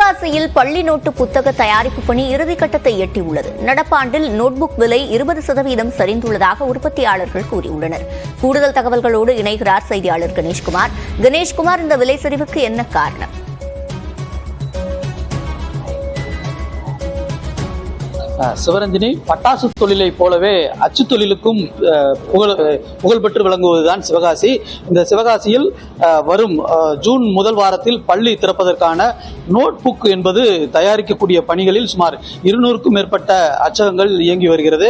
சிவகாசியில் பள்ளி நோட்டு புத்தக தயாரிப்பு பணி இறுதிக்கட்டத்தை எட்டியுள்ளது. நடப்பாண்டில் நோட்புக் விலை 20% சரிந்துள்ளதாக உற்பத்தியாளர்கள் கூறியுள்ளனர். கூடுதல் தகவல்களோடு இணைகிறார் செய்தியாளர் கணேஷ்குமார். கணேஷ்குமார், இந்த விலை சரிவுக்கு என்ன காரணம்? சிவரஞ்சனி, பட்டாசு தொழிலை போலவே அச்சு தொழிலுக்கும் புகழ்பெற்று விளங்குவதுதான் சிவகாசி. இந்த சிவகாசியில் வரும் ஜூன் முதல் வாரத்தில் பள்ளி திறப்பதற்கான நோட் புக் என்பது தயாரிக்கக்கூடிய பணிகளில் சுமார் 200க்கும் மேற்பட்ட அச்சகங்கள் இயங்கி வருகிறது.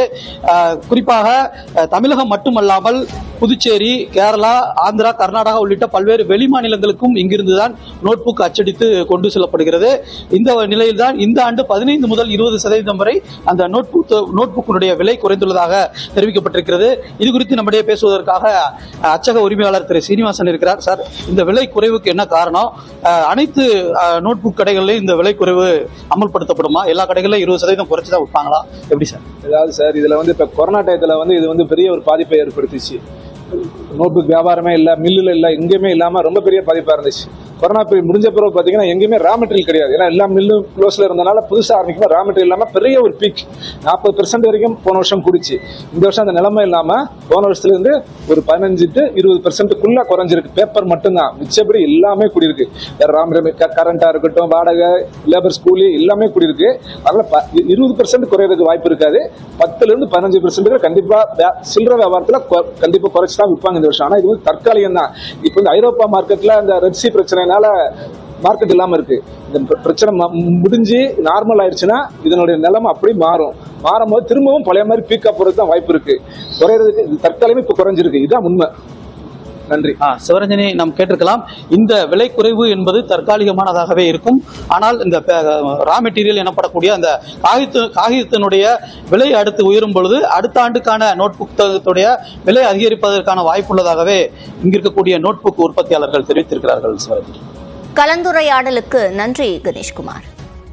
குறிப்பாக தமிழகம் மட்டுமல்லாமல் புதுச்சேரி, கேரளா, ஆந்திரா, கர்நாடகா உள்ளிட்ட பல்வேறு வெளி மாநிலங்களுக்கும் இங்கிருந்துதான் நோட் புக் அச்சடித்து கொண்டு செல்லப்படுகிறது. இந்த நிலையில்தான் இந்த ஆண்டு 15 முதல் 20% வரை அந்த நோட் புக்கினுடைய விலை குறைந்துள்ளதாக தெரிவிக்கப்பட்டிருக்கிறது. இது குறித்து நம்முடைய பேசுவதற்காக அச்சக உரிமையாளர் திரு சீனிவாசன் இருக்கிறார். சார், இந்த விலை குறைவுக்கு என்ன காரணம்? அனைத்து நோட் புக் கடைகளிலும் இந்த விலை குறைவு அமல்படுத்தப்படுமா? எல்லா கடைகளிலும் 20% குறைச்சுதான் விற்பாங்களா? எப்படி சார்? அதாவது சார், இதுல இப்ப கொரோனா டயத்துல இது பெரிய ஒரு பாதிப்பை ஏற்படுத்திச்சு. நோட்புக் வியாபாரமே இல்ல, மில்லுல இல்ல, எங்கேயுமே இல்லாம ரொம்ப பெரிய பாதிப்பா இருந்துச்சு. கொரோனா முடிஞ்ச பிறகு பாத்தீங்கன்னா எங்கேயுமே ரா மெட்டீரியல் கிடையாது. ஏன்னா எல்லா மில்லும் க்ளோஸ்ல இருந்தனால புதுசா ஆரம்பிக்கும் ரா மெட்டீரியல் இல்லாம பெரிய ஒரு பீக் 40% வரைக்கும் போன வருஷம் கூடிச்சு. இந்த வருஷம் அந்த நிலைமை இல்லாம போன வருஷத்துல இருந்து ஒரு 15 to 20% குறைஞ்சிருக்கு. பேப்பர் மட்டும்தான், மிச்சபடி எல்லாமே கூடியிருக்கு. கரண்டா இருக்கட்டும், வாடகை, லேபர், கூலி எல்லாமே கூடியிருக்கு. அதனால 20% குறையறதுக்கு வாய்ப்பு இருக்காது. 10-15% கண்டிப்பா சில்லறை வியாபாரத்துல கண்டிப்பா குறைச்சுதான் விற்பாங்க இந்த வருஷம். ஆனா இது தற்காலிகம் தான். இப்ப இந்த ஐரோப்பா மார்க்கெட்ல இந்த ரெட்சி பிரச்சனைனால மார்க்கெட் இல்லாம இருக்கு. இந்த பிரச்சனை முடிஞ்சு நார்மல் ஆயிடுச்சுன்னா இதனுடைய நிலைமை அப்படி மாறும்போது திரும்பவும் பழைய மாதிரி பீக்கா போறதுக்கு தான் வாய்ப்பு இருக்கு. குறையறதுக்கு தற்காலிகமா இப்ப குறைஞ்சிருக்கு. இதுதான் உண்மை. நன்றி. சிவரஞ்சனி, நாம் கேட்டிருக்கலாம், இந்த விலை குறைவு என்பது தற்காலிகமானதாகவே இருக்கும். ஆனால் இந்த ரா மெட்டீரியல் எனப்படக்கூடிய அந்த காகிதத்தினுடைய விலை அடுத்து உயரும் பொழுது அடுத்த ஆண்டுக்கான நோட் புத்தகத்துடைய விலை அதிகரிப்பதற்கான வாய்ப்புள்ளதாகவே இங்கிருக்கக்கூடிய நோட் புக் உற்பத்தியாளர்கள் தெரிவித்திருக்கிறார்கள். சிவரஞ்சனி, கலந்துரையாடலுக்கு நன்றி கணேஷ்குமார்.